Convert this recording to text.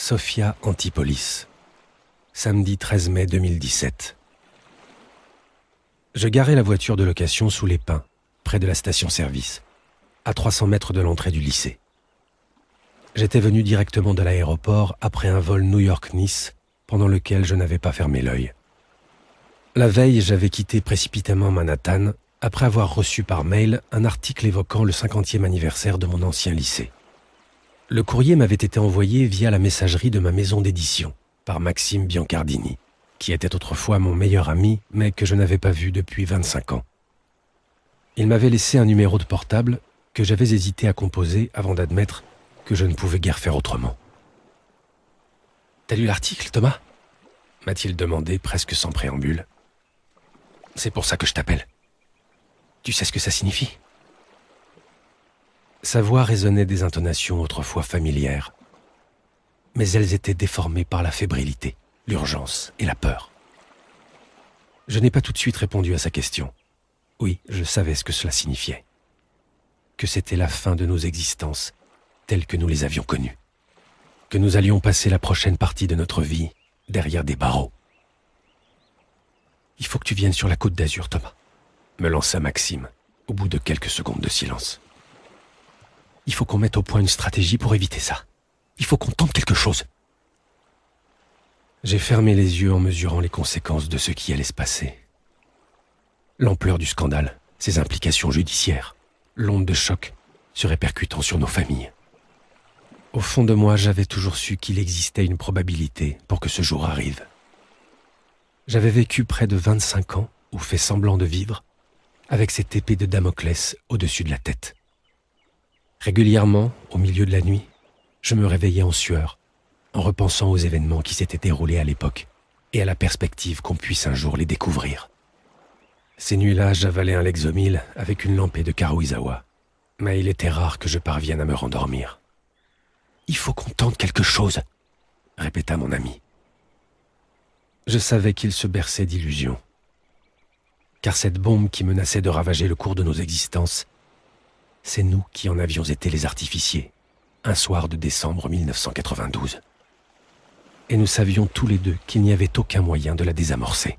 Sophia Antipolis. Samedi 13 mai 2017. Je garais la voiture de location sous les pins, près de la station-service, à 300 mètres de l'entrée du lycée. J'étais venu directement de l'aéroport après un vol New York-Nice, pendant lequel je n'avais pas fermé l'œil. La veille, j'avais quitté précipitamment Manhattan, après avoir reçu par mail un article évoquant le 50e anniversaire de mon ancien lycée. Le courrier m'avait été envoyé via la messagerie de ma maison d'édition, par Maxime Biancardini, qui était autrefois mon meilleur ami, mais que je n'avais pas vu depuis 25 ans. Il m'avait laissé un numéro de portable que j'avais hésité à composer avant d'admettre que je ne pouvais guère faire autrement. « T'as lu l'article, Thomas ?» m'a-t-il demandé presque sans préambule. « C'est pour ça que je t'appelle. Tu sais ce que ça signifie ?» Sa voix résonnait des intonations autrefois familières, mais elles étaient déformées par la fébrilité, l'urgence et la peur. Je n'ai pas tout de suite répondu à sa question. Oui, je savais ce que cela signifiait. Que c'était la fin de nos existences telles que nous les avions connues. Que nous allions passer la prochaine partie de notre vie derrière des barreaux. « Il faut que tu viennes sur la Côte d'Azur, Thomas », me lança Maxime, au bout de quelques secondes de silence. « Il faut qu'on mette au point une stratégie pour éviter ça. Il faut qu'on tente quelque chose. » J'ai fermé les yeux en mesurant les conséquences de ce qui allait se passer. L'ampleur du scandale, ses implications judiciaires, l'onde de choc se répercutant sur nos familles. Au fond de moi, j'avais toujours su qu'il existait une probabilité pour que ce jour arrive. J'avais vécu près de 25 ans, ou fait semblant de vivre, avec cette épée de Damoclès au-dessus de la tête. Régulièrement, au milieu de la nuit, je me réveillais en sueur, en repensant aux événements qui s'étaient déroulés à l'époque et à la perspective qu'on puisse un jour les découvrir. Ces nuits-là, j'avalais un Lexomil avec une lampée de Karuizawa, mais il était rare que je parvienne à me rendormir. « Il faut qu'on tente quelque chose », répéta mon ami. Je savais qu'il se berçait d'illusions, car cette bombe qui menaçait de ravager le cours de nos existences, c'est nous qui en avions été les artificiers, un soir de décembre 1992. Et nous savions tous les deux qu'il n'y avait aucun moyen de la désamorcer.